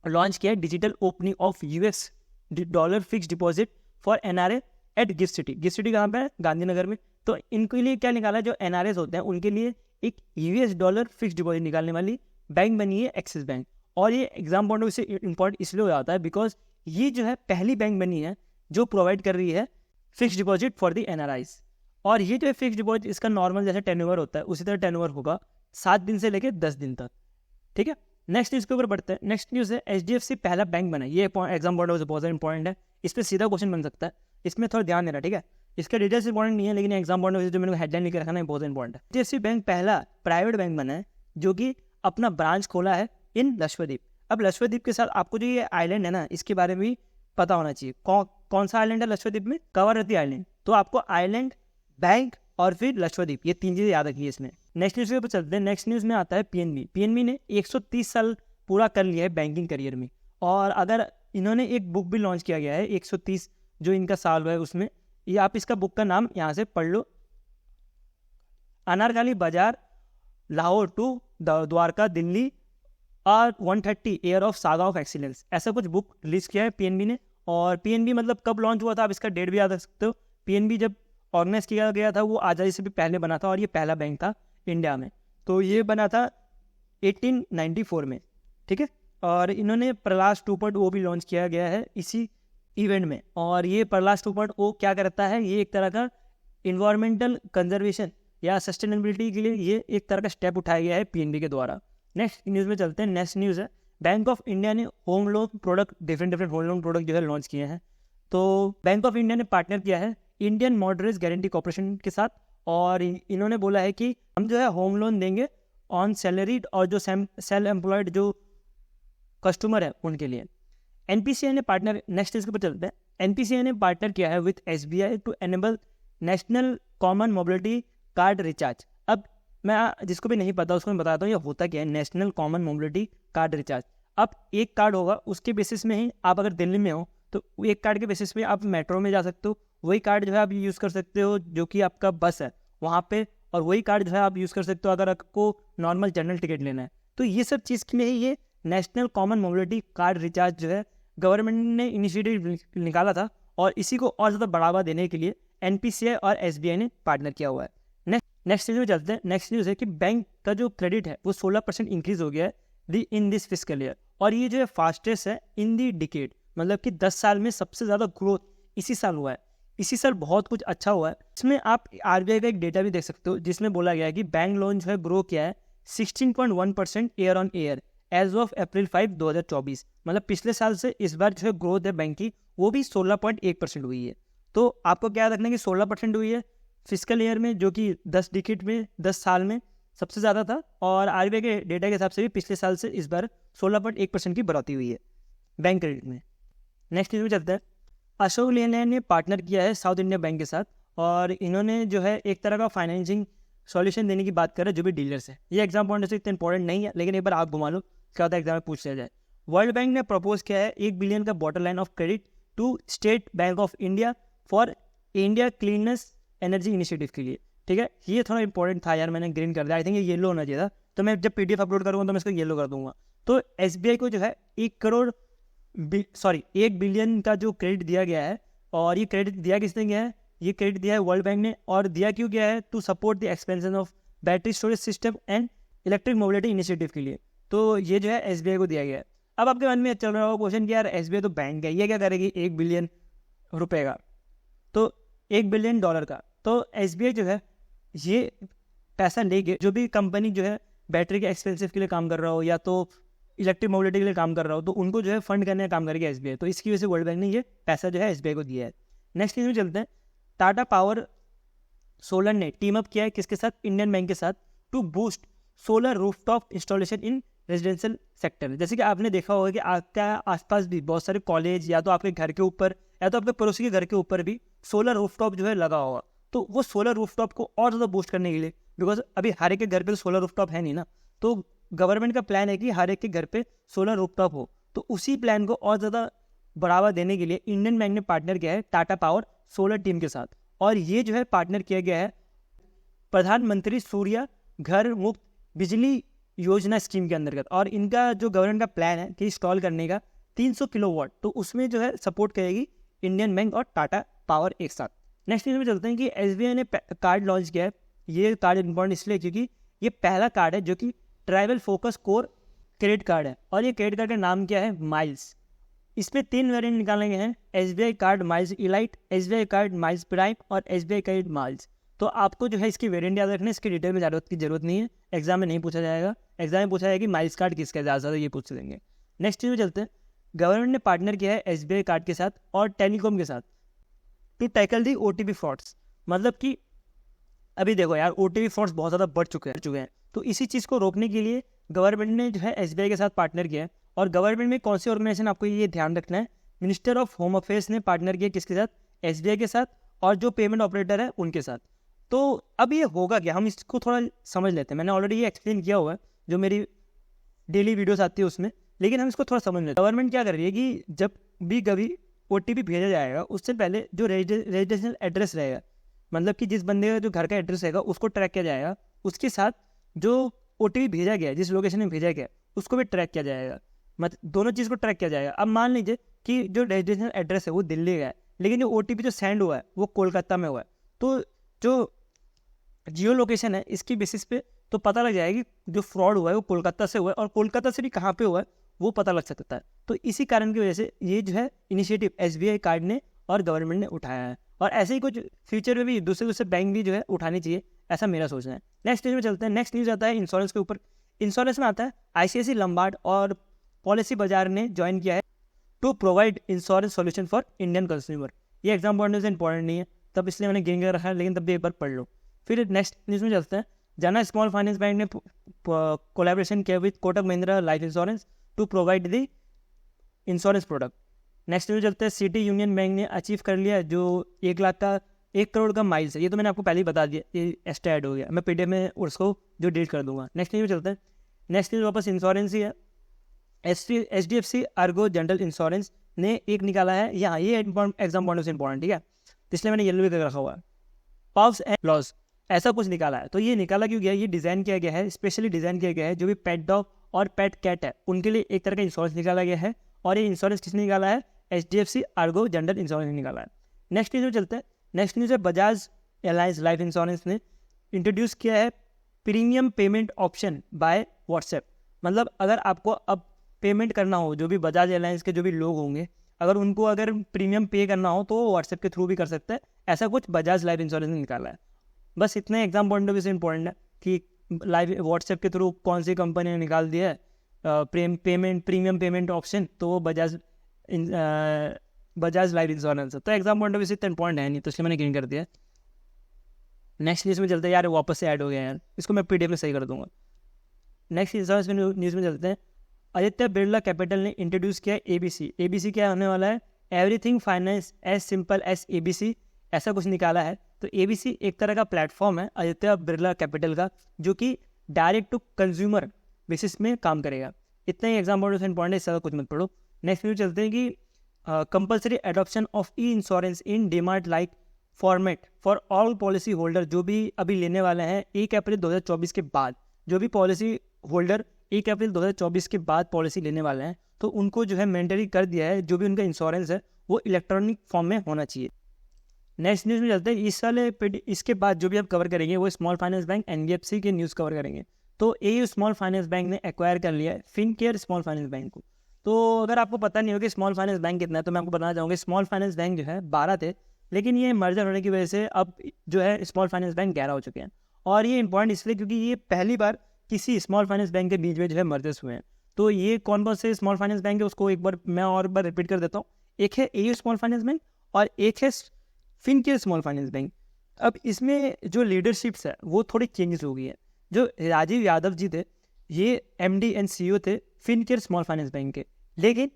S1: लॉन्च किया है digital opening of $, fix deposit for NRA at GIFT City. GIFT City कहाँ पे है? गांधीनगर में। तो इनके लिए क्या निकाला है? जो NRAs होते हैं उनके लिए एक $, फिक्स डिपॉजिट निकालने वाली बैंक बनी है एक्सिस बैंक। और ये एग्जाम पॉइंट से इंपॉर्टेंट इसलिए हो जाता है बिकॉज ये जो है पहली बैंक बनी है जो प्रोवाइड कर रही है fix deposit for the NRIs। और ये जो है फिक्स डिपॉजिट इसका नॉर्मल जैसे टेन्योवर होता है उसी तरह टेन्योवर होगा 7 दिन से लेकर 10 दिन तक। ठीक है, नेक्स्ट न्यूज़ के ऊपर बढ़ते हैं। नेक्स्ट न्यूज़ है HDFC पहला बैंक बना। ये एग्जाम बोर्ड में बहुत इंपॉर्टेंट है, इस पर सीधा क्वेश्चन बन सकता है, इसमें थोड़ा ध्यान देना। ठीक है, इसका डिटेल्स इंपॉर्टेंट नहीं है, लेकिन एग्जाम बोर्ड में जो मैंने हेडलाइन लिखे रखा है बहुत इंपॉर्टेंट है। HDFC बैंक पहला प्राइवेट बैंक बना है जो कि अपना ब्रांच खोला है इन लक्षद्वीप। अब लक्षद्वीप के साथ आपको जो ये आइलैंड है ना, इसके बारे में भी पता होना चाहिए। कौन सा आइलैंड है लक्षद्वीप में? कवरत्ती आइलैंड। तो आपको आइलैंड, बैंक और फिर लक्षद्वीप, ये 3 चीज़ें याद रखिए इसमें। नेक्स्ट न्यूज़ के ऊपर चलते हैं। नेक्स्ट न्यूज़ में आता है PNB ने 130 साल पूरा कर लिया है बैंकिंग करियर में। और अगर इन्होंने एक बुक भी लॉन्च किया गया है 130 जो इनका साल हुआ है उसमें, ये आप इसका बुक का नाम यहाँ से पढ़ लो, अनारकली बाजार लाहौर टू द्वारका दिल्ली और 130 year of saga of excellence, ऐसा कुछ बुक रिलीज किया है PNB ने। और PNB मतलब कब लॉन्च हुआ था, आप इसका डेट भी याद रख सकते हो। PNB जब ऑर्गेनाइज किया गया था वो आज़ादी से भी पहले बना था और ये पहला बैंक था इंडिया में। तो ये बना था 1894 में। ठीक है, और इन्होंने प्रलास 2.0 भी लॉन्च किया गया है इसी इवेंट में। और ये प्रलास 2.0 क्या करता है, ये एक तरह का इन्वायरमेंटल कंजर्वेशन या सस्टेनेबिलिटी के लिए ये एक तरह का स्टेप उठाया गया है PNB के द्वारा। नेक्स्ट न्यूज़ में चलते हैं। नेक्स्ट न्यूज़ है बैंक ऑफ इंडिया ने home loan product, different home loan product जो है लॉन्च किए हैं। तो बैंक ऑफ इंडिया ने पार्टनर किया है इंडियन मॉर्गेज गारंटी कॉर्पोरेशन के साथ, और इन्होंने बोला है कि हम जो है होम लोन देंगे ऑन सैलरीड और जो सेल्फ एम्प्लॉयड जो कस्टमर है उनके लिए। NPCI ने पार्टनर, नेक्स्ट इसके ऊपर चलते हैं। NPCI ने पार्टनर किया है with SBI to enable national common mobility card recharge. अब मैं जिसको भी नहीं पता उसको मैं बताता हूँ ये होता क्या है, national common mobility card recharge. अब एक कार्ड होगा, उसके बेसिस में ही आप अगर दिल्ली में हो तो एक कार्ड के बेसिस पे आप मेट्रो में जा सकते हो, वही कार्ड जो है आप यूज़ कर सकते हो जो कि आपका बस है वहाँ पे, और वही कार्ड जो है आप यूज़ कर सकते हो अगर आपको नॉर्मल जनरल टिकट लेना है। तो ये सब चीज़ में ही ये national common mobility card recharge जो है गवर्नमेंट ने इनिशिएटिव निकाला था, और इसी को और ज़्यादा बढ़ावा देने के लिए NPCI और SBI ने पार्टनर किया हुआ है। नेक्स्ट न्यूज़ में चलते हैं। नेक्स्ट न्यूज़ है कि बैंक का जो क्रेडिट है वो 16% इंक्रीज हो गया है इन दिस फिस्कल ईयर, और ये जो है फास्टेस्ट है इन दी डिकेड, मतलब कि 10 साल में सबसे ज़्यादा ग्रोथ इसी साल हुआ है। इसी साल बहुत कुछ अच्छा हुआ है। इसमें आप RBI का एक डेटा भी देख सकते हो जिसमें बोला गया है कि बैंक लोन जो है ग्रो किया है 16.1% year on year as of April 5, 2024। मतलब पिछले साल से इस बार जो है ग्रोथ है बैंक की वो भी 16.1% हुई है। तो आपको क्या रखना है कि 16% हुई है फिस्कल ईयर में, जो कि 10 डिकेड में 10 साल में सबसे ज़्यादा था, और RBI के डेटा के हिसाब से भी पिछले साल से इस बार 16.1% की बढ़ोतरी हुई है बैंक क्रेडिट में। नेक्स्ट न्यूज़ में चलता है। अशोक लेलैंड ने पार्टनर किया है साउथ इंडिया बैंक के साथ, और इन्होंने जो है एक तरह का फाइनेंसिंग सॉल्यूशन देने की बात कर रहे हैं जो भी डीलर्स है। ये एग्जाम पॉइंट से इतना इंपॉर्टेंट नहीं है, लेकिन एक बार आप घुमा लो क्या होता है एग्जाम में पूछ लिया जाए। वर्ल्ड बैंक ने प्रपोज किया है 1 बिलियन का bottle line of credit to State Bank of India for India cleanness energy initiative के लिए। ठीक है, ये थोड़ा इंपॉर्टेंट था यार, मैंने ग्रीन कर दिया, आई थिंक ये येलो होना चाहिए था, तो मैं जब PDF अपलोड करूँगा तो मैं इसको येलो कर दूंगा। तो SBI को जो है 1 बिलियन का जो क्रेडिट दिया गया है, और ये क्रेडिट दिया किसने गया है, ये क्रेडिट दिया है वर्ल्ड बैंक ने। और दिया क्यों गया है, to support the expansion of battery storage system and electric mobility initiative के लिए। तो ये जो है SBI को दिया गया है। अब आपके मन में चल रहा होगा क्वेश्चन कि यार SBI तो बैंक है, ये क्या करेगी 1 बिलियन रुपए का, तो 1 बिलियन डॉलर का। तो SBI जो है ये पैसा लेके जो भी कंपनी जो है बैटरी के एक्सपेंसिव के लिए काम कर रहा हो या तो इलेक्ट्रिक मोबिलिटी के लिए काम कर रहा हो, तो उनको जो है फंड करने का काम करेगी SBI। तो इसकी वजह से वर्ल्ड बैंक ने ये पैसा जो है SBI को दिया है। नेक्स्ट न्यूज़ में चलते हैं। टाटा पावर सोलर ने टीम अप किया है किसके साथ, इंडियन बैंक के साथ, to boost solar rooftop installation in residential sector. जैसे कि आपने देखा होगा कि आपके आसपास भी बहुत सारे कॉलेज या तो आपके घर के ऊपर या तो आपके पड़ोसी के घर के ऊपर भी सोलर रूफटॉप जो है लगा होगा। तो वो सोलर रूफटॉप को और ज़्यादा बूस्ट करने के लिए, बिकॉज अभी हर एक के घर पे तो सोलर रूफटॉप है नहीं ना, तो गवर्नमेंट का प्लान है कि हर एक के घर पे सोलर रूफटॉप हो। तो उसी प्लान को और ज़्यादा बढ़ावा देने के लिए इंडियन बैंक ने पार्टनर किया है टाटा पावर सोलर टीम के साथ, और ये जो है पार्टनर किया गया है प्रधानमंत्री सूर्य घर मुफ्त बिजली योजना स्कीम के अंतर्गत। और इनका जो गवर्नमेंट का प्लान है कि इंस्टॉल करने का 300 किलोवाट, तो उसमें जो है सपोर्ट करेगी इंडियन बैंक और टाटा पावर एक साथ। नेक्स्ट न्यूज़ में चलते हैं कि SBI ने कार्ड लॉन्च किया है। ये कार्ड इंपॉर्टेंट इसलिए क्योंकि ये पहला कार्ड है जो कि travel focus core credit card है, और ये क्रेडिट कार्ड का नाम क्या है, माइल्स। इसमें 3 वेरिएंट निकाले गए हैं, SBI card miles elite, SBI card miles prime और SBI कार्ड माइल्स। तो आपको जो है इसकी वेरिएंट याद रखना है, इसकी डिटेल में जरूरत नहीं है, एग्जाम में नहीं पूछा जाएगा। एग्जाम में पूछा जाएगा कि माइल्स कार्ड किसका है, ज़्यादा ये पूछ देंगे। नेक्स्ट चीज़ में चलते हैं। गवर्नमेंट ने पार्टनर किया है SBI कार्ड के साथ और टेलीकॉम के साथ to tackle the OTP frauds. मतलब कि अभी देखो यार, OTP फ्रॉड्स बहुत ज़्यादा बढ़ चुके हैं, तो इसी चीज़ को रोकने के लिए गवर्नमेंट ने जो है SBI के साथ पार्टनर किया है। और गवर्नमेंट में कौन सी ऑर्गेनाइजेशन, आपको ये ध्यान रखना है, मिनिस्टर ऑफ होम अफेयर्स ने पार्टनर किया किसके साथ, SBI के साथ और जो पेमेंट ऑपरेटर है उनके साथ। तो अब ये होगा क्या, हम इसको थोड़ा समझ लेते हैं। मैंने ऑलरेडी ये एक्सप्लेन किया हुआ है जो मेरी डेली वीडियोस आती है उसमें, लेकिन हम इसको थोड़ा समझ लेते हैं। गवर्नमेंट क्या कर रही है कि जब भी कभी OTP भेजा जाएगा उससे पहले जो रेजिडेंशियल एड्रेस रहेगा, मतलब कि जिस बंदे का जो घर का एड्रेस रहेगा उसको ट्रैक किया जाएगा, उसके साथ जो OTP भेजा गया है, जिस लोकेशन में भेजा गया उसको भी ट्रैक किया जाएगा। मतलब दोनों चीज़ को ट्रैक किया जाएगा। अब मान लीजिए कि जो रेजिडेंशियल एड्रेस है वो दिल्ली का है, लेकिन जो OTP जो सेंड हुआ है वो कोलकाता में हुआ है, तो जो जियो लोकेशन है इसकी बेसिस पे तो पता लग जाएगी जो फ्रॉड हुआ है वो कोलकाता से हुआ है, और कोलकाता से भी कहाँ पे हुआ है वो पता लग सकता है। तो इसी कारण की वजह से ये जो है इनिशिएटिव SBI कार्ड ने और गवर्नमेंट ने उठाया है, और ऐसे ही कुछ फ्यूचर में भी दूसरे बैंक भी जो है उठानी चाहिए, ऐसा मेरा सोचना है। नेक्स्ट न्यूज़ में चलते हैं। नेक्स्ट न्यूज़ आता है इंश्योरेंस के ऊपर। इंश्योरेंस में आता है ICICI लम्बार्ड और पॉलिसी बाजार ने ज्वाइन किया है to provide insurance solution for Indian consumer. ये एग्जाम पढ़ने से इंपॉर्टेंट नहीं है, तब इसलिए मैंने गिन कर रखा है, लेकिन तब भी एक बार पढ़ लो। फिर नेक्स्ट न्यूज़ में चलते हैं। जाना स्मॉल फाइनेंस बैंक ने कोलैबोरेशन किया with Kotak Mahindra life insurance to provide the insurance product. Next news चलते हैं। सिटी यूनियन बैंक ने अचीव कर लिया जो 1 करोड़ का माइल्स है। ये तो मैंने आपको पहले ही बता दिया, ये एक्स्ट्रा ऐड हो गया, मैं PDF में उसको जो डिलीट कर दूंगा। नेक्स्ट न्यूज़ चलते हैं। नेक्स्ट न्यूज़ वापस इंश्योरेंस ही है। HDFC अर्गो जनरल इंश्योरेंस ने एक निकाला है, यहाँ ये एग्जाम पॉइंट से इंपॉर्टेंट, ठीक है, इसलिए मैंने येलो भी कर रखा हुआ है। पाव्स एंड लॉज ऐसा कुछ निकाला है। तो ये निकाला क्यों गया, ये डिज़ाइन किया गया है, स्पेशली डिज़ाइन किया गया है जो भी पेट डॉग और पेट कैट है उनके लिए एक तरह का इंश्योरेंस निकाला गया है, और ये इंश्योरेंस किसने निकाला है, HDFC अर्गो जनरल इंश्योरेंस ने निकाला है। नेक्स्ट न्यूज़ में चलते हैं। नेक्स्ट न्यूज़ है बजाज एलायंस लाइफ इंश्योरेंस ने इंट्रोड्यूस किया है premium payment option by WhatsApp. मतलब अगर आपको अब पेमेंट करना हो, जो भी बजाज एलायंस के जो भी लोग होंगे, अगर उनको अगर प्रीमियम पे करना हो तो वो व्हाट्सएप के थ्रू भी कर सकते हैं। ऐसा कुछ बजाज लाइफ इंश्योरेंस ने निकाला है। बस इतने एग्जाम पॉइंट ऑफ व्यू से इंपॉर्टेंट है कि लाइफ व्हाट्सएप के थ्रू कौन सी कंपनी ने निकाल दिया है प्रीमियम पेमेंट ऑप्शन, तो वो बजाज लाइफ इंश्योरेंस है। तो एग्जाम पॉइंट ऑफ व्यू से इतना इंपॉर्टेंट है नहीं, तो इसलिए मैंने क्लीन कर दिया। नेक्स्ट न्यूज़ में चलते हैं। यार वापस से ऐड हो गया यार, इसको मैं PDF में सही कर दूंगा। नेक्स्ट इंश्योरेंस में न्यूज़ में चलते हैं। आदित्य बिरला कैपिटल ने इंट्रोड्यूस किया ABC। ABC क्या होने वाला है, everything finance as simple as ABC, ऐसा कुछ निकाला है। तो ABC एक तरह का प्लेटफॉर्म है आदित्य बिरला कैपिटल का, जो कि डायरेक्ट टू कंज्यूमर बेसिस में काम करेगा। इतना ही एग्जाम पॉइंट से इंपॉर्टेंट है, इससे कुछ मत पढ़ो। नेक्स्ट न्यूज़ चलते हैं कि compulsory adoption of e insurance in demand like format for all policy holder, जो भी अभी लेने वाले हैं 1 अप्रैल 2024 के बाद, जो भी पॉलिसी होल्डर 1 अप्रैल 2024 के बाद पॉलिसी लेने वाले हैं, तो उनको जो है मैंडेटरी कर दिया है, जो भी उनका इंश्योरेंस है वो इलेक्ट्रॉनिक फॉर्म में होना चाहिए। नेक्स्ट न्यूज़ में चलते हैं। इस साल इसके बाद जो भी आप कवर करेंगे वो स्मॉल फाइनेंस बैंक NBFC के न्यूज़ कवर करेंगे। तो AU स्मॉल फाइनेंस बैंक ने एक्वायर कर लिया है फिनकेयर स्मॉल फाइनेंस बैंक को। तो अगर आपको पता नहीं हो कि स्मॉल फाइनेंस बैंक कितना है, तो मैं आपको बताना चाहूँगा स्मॉल फाइनेंस बैंक जो है 12 थे, लेकिन ये मर्जर होने की वजह से अब जो है स्मॉल फाइनेंस बैंक 11 हो चुके हैं। और ये इंपॉर्टेंट इसलिए क्योंकि ये पहली बार किसी स्मॉल फाइनेंस बैंक के बीच में जो है मर्जर्स हुए हैं। तो ये कौन कौन से स्मॉल फाइनेंस बैंक है उसको एक बार मैं और बार रिपीट कर देता हूँ। एक है AU स्मॉल फाइनेंस बैंक और एक है फिनकेयर स्मॉल फाइनेंस बैंक। अब इसमें जो लीडरशिप्स है वो थोड़ी चेंजेस हो गई है। जो राजीव यादव जी थे ये MD एंड CEO थे फिनकेयर स्मॉल फाइनेंस बैंक के, लेकिन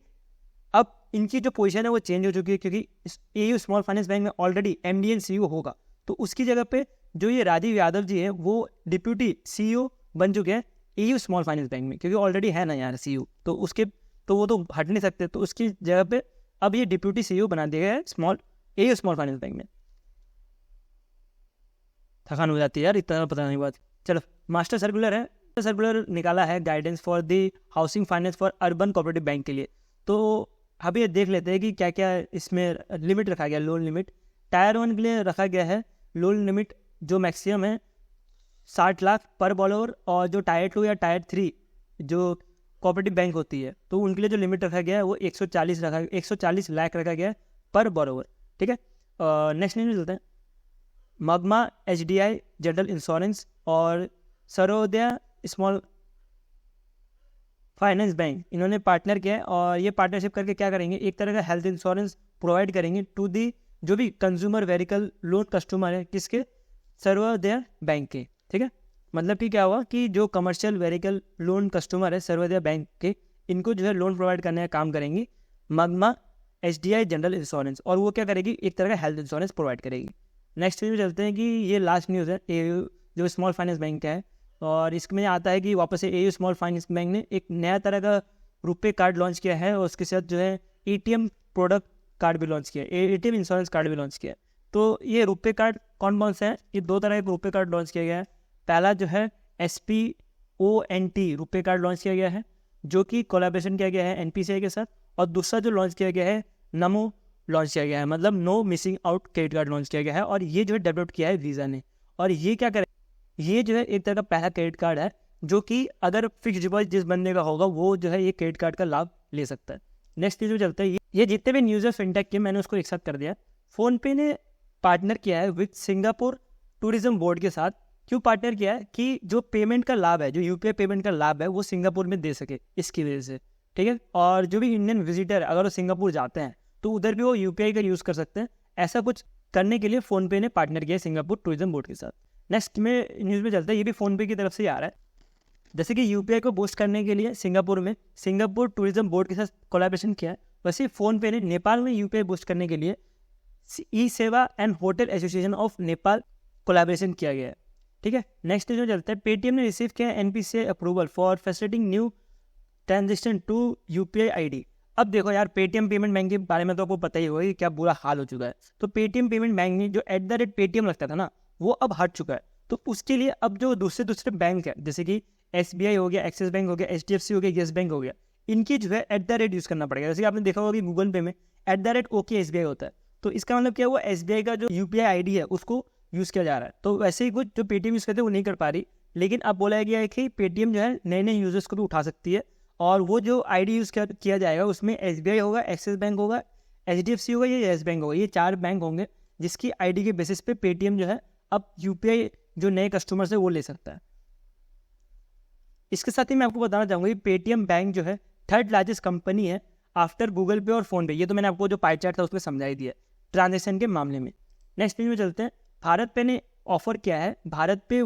S1: अब इनकी जो पोजीशन है वो चेंज हो चुकी है, क्योंकि AU स्मॉल फाइनेंस बैंक में ऑलरेडी MD एंड CEO होगा, तो उसकी जगह पे जो ये राजीव यादव जी है वो डिप्यूटी CEO बन चुके हैं AU स्मॉल फाइनेंस बैंक में, क्योंकि ऑलरेडी है ना यार CEO, तो वो तो हट नहीं सकते, तो उसकी जगह पे अब ये डिप्यूटी CEO बना दिया गया है AU स्मॉल फाइनेंस बैंक में। थकान हो जाती है यार, इतना पता नहीं बात। चलो, मास्टर सर्कुलर निकाला है guidance for the housing finance for urban cooperative bank के लिए। तो अभी ये देख लेते हैं कि क्या क्या इसमें लिमिट रखा गया। लोन लिमिट टायर 1 के लिए रखा गया है लोन लिमिट जो मैक्सिमम है 60 लाख पर बॉलोवर, और जो टायर 2 या टायर 3 जो कोऑपरेटिव बैंक होती है तो उनके लिए जो लिमिट रखा गया है वो 140 लाख रखा गया है पर बॉरोवर, ठीक है। नेक्स्ट न्यूज़ चलते हैं। मगमा HDI जनरल इंश्योरेंस और सर्वोदय स्मॉल फाइनेंस बैंक इन्होंने पार्टनर किया है। और ये पार्टनरशिप करके क्या करेंगे, एक तरह का हेल्थ इंश्योरेंस प्रोवाइड करेंगे टू दी जो भी कंज्यूमर व्हीकल लोन कस्टमर है किसके, सर्वोदय बैंक के। ठीक है, मतलब कि क्या हुआ कि जो कमर्शियल व्हीकल लोन कस्टमर है सर्वोदय बैंक के, इनको जो है लोन प्रोवाइड करने का काम करेंगी मगमा HDI जनरल इंश्योरेंस, और वो क्या करेगी, एक तरह का हेल्थ इंश्योरेंस प्रोवाइड करेगी। नेक्स्ट न्यूज़ चलते हैं कि ये लास्ट न्यूज़ है AU जो स्मॉल फाइनेंस बैंक का है, और इसमें आता है कि वापस से AU स्मॉल फाइनेंस बैंक ने एक नया तरह का रुपे कार्ड लॉन्च किया है, और उसके साथ जो है ATM प्रोडक्ट कार्ड भी लॉन्च किया है, ATM इंश्योरेंस कार्ड भी लॉन्च किया है। तो ये रुपे कार्ड कौन कौन से हैं, ये 2 तरह के रुपे कार्ड लॉन्च किया गया है। पहला जो है SPONT रुपे कार्ड लॉन्च किया गया है, जो कि कोलैबोरेशन किया गया है NPCI के साथ, और दूसरा जो लॉन्च किया गया है नमो लॉन्च किया गया है, मतलब no missing out credit card launch किया गया है, और ये जो है डेवलप किया है वीज़ा ने। और ये क्या करे, ये जो है एक तरह का पहला क्रेडिट कार्ड है जो कि अगर फिक्स डिपॉजिट जिस बंदे का होगा वो जो है ये क्रेडिट कार्ड का लाभ ले सकता है। नेक्स्ट न्यूज़ चलता है, ये जितने भी न्यूज़ है फिनटेक के मैंने उसको एक साथ कर दिया। फ़ोनपे ने पार्टनर किया है विथ सिंगापुर टूरिज्म बोर्ड के साथ। क्यों पार्टनर किया है, कि जो पेमेंट का लाभ है, जो UPI पेमेंट का लाभ है वो सिंगापुर में दे सके, इसकी वजह से। ठीक है, और जो भी इंडियन विजिटर अगर वो सिंगापुर जाते हैं तो उधर भी वो UPI का यूज़ कर सकते हैं। ऐसा कुछ करने के लिए फ़ोनपे ने पार्टनर किया है सिंगापुर टूरिज्म बोर्ड के साथ। नेक्स्ट में न्यूज़ में चलता है, ये भी फ़ोनपे की तरफ से ही आ रहा है। जैसे कि UPI को बूस्ट करने के लिए सिंगापुर में सिंगापुर टूरिज्म बोर्ड के साथ कोलैबोरेशन किया है, वैसे फ़ोनपे ने नेपाल में UPI बूस्ट करने के लिए eSewa and hotel association of Nepal collaboration किया गया है। ठीक है, नेक्स्ट जो चलता है, पेटीएम ने रिसीव किया NPCI approval for facilitating new transaction to UPI ID। अब देखो यार, पेटीएम पेमेंट बैंक के बारे में तो आपको पता ही होगा कि क्या बुरा हाल हो चुका है। तो पेटीएम पेमेंट बैंक में जो @पेटीएम लगता था ना, वो अब हट चुका है। तो उसके लिए अब जो दूसरे बैंक है, जैसे कि SBI हो गया, एक्सिस बैंक हो गया, HDFC हो गया, येस बैंक हो गया, इनकी जो है @ यूज़ करना पड़ेगा। जैसे कि आपने देखा होगा कि गूगल पे में @OKSBI होता है। तो इसका मतलब क्या हुआ, SBI का जो UPI ID है उसको यूज़ किया जा रहा है। तो वैसे ही कुछ जो पेटीएम यूज़ करते हैं वो नहीं कर पा रही, लेकिन अब बोला गया है कि पेटीएम जो है नए नए यूजर्स को भी उठा सकती है, और वो जो ID यूज़ किया जाएगा उसमें SBI होगा, एक्सिस बैंक होगा, HDFC होगा, या येस बैंक होगा। ये 4 बैंक होंगे जिसकी ID के बेसिस पे पेटीएम जो है अब UPI जो नए कस्टमर्स है वो ले सकता है। इसके साथ ही मैं आपको बताना चाहूँगा कि पेटीएम बैंक जो है 3rd लार्जेस्ट कंपनी है आफ्टर गूगल पे और फ़ोनपे। ये तो मैंने आपको जो पाई चार्ट था उसमें समझाई दिया ट्रांजेक्शन के मामले में। नेक्स्ट न्यूज़ में चलते हैं, भारत पे ने ऑफर किया है भारत पे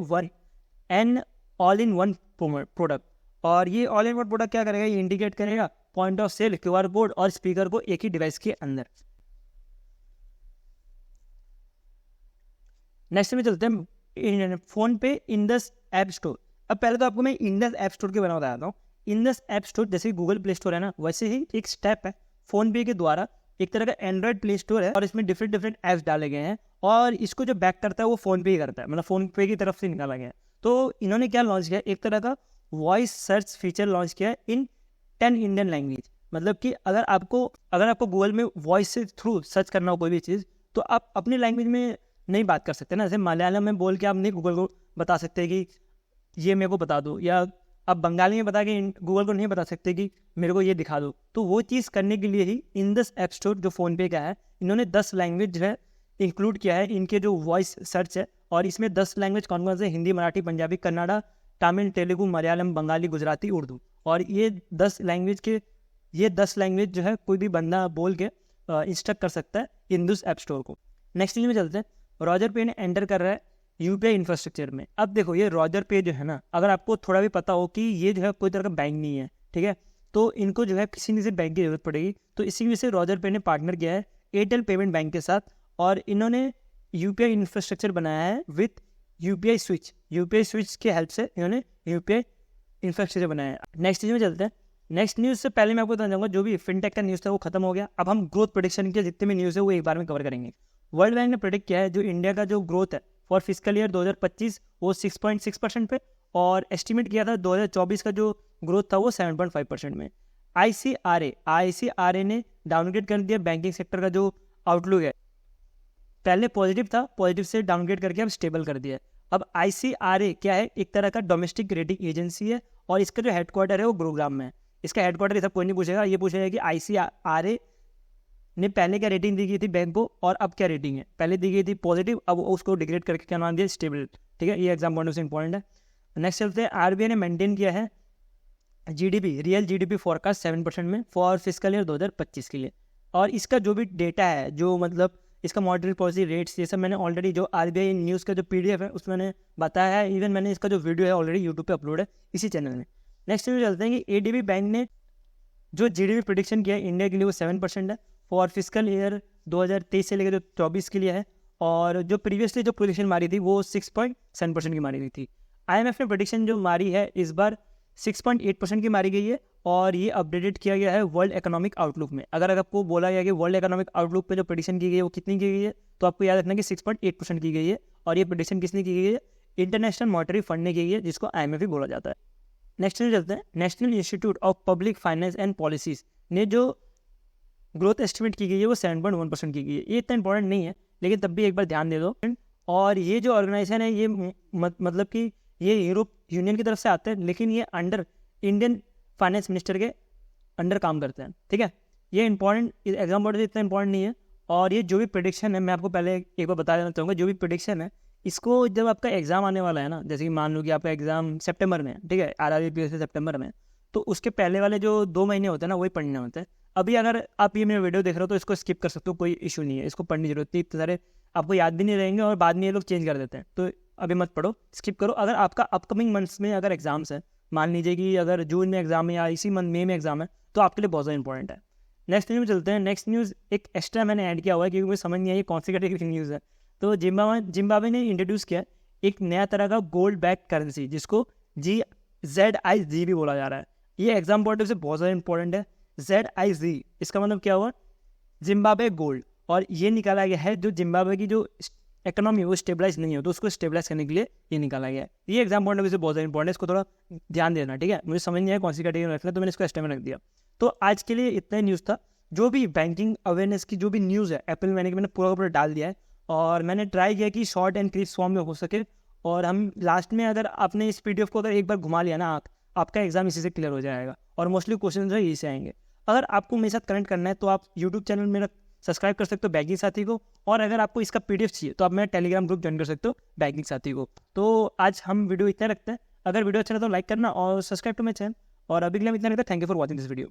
S1: ऑल इन वन प्रोडक्ट। और ये ऑल इन वन प्रोडक्ट क्या करेगा, ये इंडिकेट करेगा point of sale, QR code और स्पीकर को एक ही डिवाइस के अंदर। नेक्स्ट में चलते हैं, फोन पे इंडस ऐप स्टोर। अब पहले तो आपको मैं इंडस ऐप स्टोर के बारे में बताता हूँ। इंडस ऐप स्टोर जैसे गूगल प्ले स्टोर है ना, वैसे ही एक स्टेप है फोन पे के द्वारा, एक तरह का एंड्रॉइड प्ले स्टोर है, और इसमें डिफरेंट ऐप्स डाले गए हैं, और इसको जो बैक करता है वो फोन पे ही करता है, मतलब फोन पे की तरफ से निकाला गया है। तो इन्होंने क्या लॉन्च किया, एक तरह का वॉइस सर्च फीचर लॉन्च किया है इन 10 इंडियन लैंग्वेज। मतलब कि अगर आपको गूगल में वॉइस से थ्रू सर्च करना हो कोई भी चीज़, तो आप अपनी लैंग्वेज में नहीं बात कर सकते ना। जैसे मलयालम में बोल के आप नहीं गूगल को बता सकते कि ये मेरे को बता दो, या आप बंगाली में बता के गूगल को नहीं बता सकते कि मेरे को ये दिखा दो। तो वो चीज़ करने के लिए ही इंडस ऐप स्टोर जो फ़ोनपे का है, इन्होंने 10 लैंग्वेज जो है इंक्लूड किया है इनके जो वॉइस सर्च है। और इसमें 10 लैंग्वेज कौन कौन से, हिंदी, मराठी, पंजाबी, कन्नड़ा, तमिल, तेलुगु, मलयालम, बंगाली, गुजराती, उर्दू। और ये 10 लैंग्वेज जो है कोई भी बंदा बोल के इंस्ट्रक्ट कर सकता है इंडस ऐप स्टोर को। नेक्स्ट न्यूज़ में चलते हैं, रॉजर पे ने एंटर कर रहा है UPI इंफ्रास्ट्रक्चर में। अब देखो, ये रॉजर पे जो है ना, अगर आपको थोड़ा भी पता हो कि ये जो है कोई तरह का बैंक नहीं है, ठीक है, तो इनको जो है किसी न किसी बैंक की जरूरत पड़ेगी। तो इसी वजह से रॉजर पे ने पार्टनर किया है एयरटेल पेमेंट बैंक के साथ, और इन्होंने UPI इंफ्रास्ट्रक्चर बनाया है विथ UPI स्विच के हेल्प से इन्होंने UPI इंफ्रास्ट्रक्चर बनाया है। नेक्स्ट न्यूज़ में चलते हैं। नेक्स्ट न्यूज़ से पहले मैं आपको बताना चाहूँगा, जो भी फिनटेक का न्यूज़ था वो खत्म हो गया। अब हम ग्रोथ प्रेडिक्शन के जितने भी न्यूज़ है वो एक बार में कवर करेंगे। वर्ल्ड बैंक ने प्रेडिक्ट किया है जो इंडिया का जो ग्रोथ है फॉर फिजिकल ईयर 2025 वो 6.6% पे, और एस्टिमेट किया था 2024 का जो ग्रोथ था वो 7.5% में। ICRA ने डाउनग्रेड कर दिया बैंकिंग सेक्टर का जो आउटलुक है, पहले पॉजिटिव था, पॉजिटिव से डाउनग्रेड करके अब स्टेबल कर दिया है। अब ICRA क्या है, एक तरह का डोमेस्टिक रेटिंग एजेंसी है, और इसका जो हेडक्वार्टर है वो गुरुग्राम में है। इसका हेडक्वार्टर ये सब कोई नहीं पूछेगा, ये पूछेगा कि ICRA ने पहले क्या रेटिंग दी गई थी बैंक को और अब क्या रेटिंग है। पहले दी गई थी पॉजिटिव, अब उसको डिग्रेड करके क्या नाम दिया, स्टेबल। ठीक है, ये एग्जाम पॉइंट से इंपॉर्टेंट है। नेक्स्ट चलते हैं, आरबीआई ने मेंटेन किया है जीडीपी, रियल जीडीपी फोरकास्ट 7% में फॉर फिस्कल ईयर 2025 के लिए। और इसका जो भी डेटा है, जो मतलब इसका मॉनेटरी पॉलिसी रेट्स, ये सब मैंने ऑलरेडी जो आरबीआई न्यूज़ का जो पीडीएफ है उसमें मैंने बताया है। इवन मैंने इसका जो वीडियो है ऑलरेडी यूट्यूब पे अपलोड है इसी चैनल में। नेक्स्ट न्यूज़ चलते हैं कि एडीबी बैंक ने जो जीडीपी प्रेडिक्शन किया है इंडिया के लिए वो 7% है फॉर फिस्कल ईयर 2023 से लेकर जो 24 के लिए है। और जो प्रीवियसली जो प्रेडिक्शन मारी थी वो 6.7% की मारी गई थी। आईएमएफ ने प्रेडिक्शन जो मारी है इस बार 6.8% की मारी गई है और ये अपडेटेड किया गया है वर्ल्ड इकोनॉमिक आउटलुक में। अगर आपको बोला गया कि वर्ल्ड इकोनॉमिक आउटलुक पे जो प्रेडिक्शन की गई है वो कितनी की गई है, तो आपको याद रखना कि 6.8% की गई है। और ये प्रेडिक्शन किसने की गई है, इंटरनेशनल मॉनेटरी फंड ने की गई है, जिसको आईएमएफ भी बोला जाता है। नेक्स्ट न्यूज़ चलते हैं, national institute of public finance and policies ने जो ग्रोथ एस्टिमेट की गई है वो 7.1% की गई है। ये इतना इंपॉर्टेंट नहीं है लेकिन तब भी एक बार ध्यान दे दो। और ये जो ऑर्गेनाइजेशन है ये मतलब कि ये यूरोप यूनियन की तरफ से आते हैं, लेकिन ये अंडर इंडियन फाइनेंस मिनिस्टर के अंडर काम करते हैं। ठीक है, ये इंपॉर्टेंट एग्जाम बोर्ड से इतना इंपॉर्टेंट नहीं है। और ये जो भी प्रेडिक्शन है, मैं आपको पहले एक बार बता देना चाहूँगा, जो भी प्रेडिक्शन है इसको जब आपका एग्जाम आने वाला है ना, जैसे कि मान लो कि आपका एग्जाम सितंबर में है, ठीक है, आरआरबी से सितंबर में, तो उसके पहले वाले जो 2 महीने होते हैं ना वही पढ़ने होते हैं। अभी अगर आप ये मेरा वीडियो देख रहे हो तो इसको स्किप कर सकते हो, कोई इशू नहीं है, इसको पढ़ने की जरूरत नहीं, इतने सारे आपको याद भी नहीं रहेंगे और बाद में ये लोग चेंज कर देते हैं, तो अभी मत पढ़ो, स्किप करो। अगर आपका अपकमिंग मंथ्स में अगर एग्जाम्स है, मान लीजिए कि अगर जून में एग्जाम है या इसी मंथ मई में एग्जाम है, तो आपके लिए बहुत ज़्यादा इंपॉर्टेंट है। नेक्स्ट न्यूज़ में चलते हैं। नेक्स्ट न्यूज़ एक एक्स्ट्रा मैंने ऐड किया हुआ है क्योंकि मुझे समझ नहीं आई कौन सी कैटेगरी की न्यूज़ है। तो जिम्बाब्वे ने इंट्रोड्यूस किया एक नया तरह का गोल्ड बैक करेंसी, जिसको ZIZ भी बोला जा रहा है। ये एग्जाम पॉइंट से बहुत ज़्यादा इंपॉर्टेंट है। ZIZ इसका मतलब क्या हुआ, जिम्बाब्वे गोल्ड। और ये निकाला गया है जो जिम्बाब्वे की जो इकोनॉमी है वो स्टेबलाइज नहीं हो, तो उसको स्टेबलाइज करने के लिए ये निकाला गया है। ये एग्जाम पॉइंट से बहुत ज़्यादा इंपॉर्टेंट है, इसको थोड़ा ध्यान देना। ठीक है, मुझे समझ नहीं आया कौन सी कैटेगरी में रखना, तो मैंने इसको एक्स्ट्रा में रख दिया। तो आज के लिए इतना ही न्यूज़ था। जो भी बैंकिंग अवेयरनेस की जो भी न्यूज़ है एप्पल मैंने पूरा डाल दिया है। और मैंने ट्राई किया कि शॉर्ट एंड क्रिस्प फॉर्म में हो सके। और हम लास्ट में अगर आपने इस पीडीएफ को अगर एक बार घुमा लिया ना, आपका एग्जाम इसी से क्लियर हो जाएगा और मोस्टली क्वेश्चन जो है यही से आएंगे। अगर आपको मेरे साथ कनेक्ट करना है तो आप यूट्यूब चैनल मेरा सब्सक्राइब कर सकते हो बैंकिंग साथी को। और अगर आपको इसका पीडीएफ चाहिए तो आप मेरा टेलीग्राम ग्रुप ज्वाइन कर सकते हो बैंकिंग साथी को। तो आज हम वीडियो इतना रखते हैं। अगर वीडियो अच्छा लगा तो लाइक करना और सब्सक्राइब टू माई चैनल। और अभी के लिए इतना रखते हैं। Thank you for watching this video.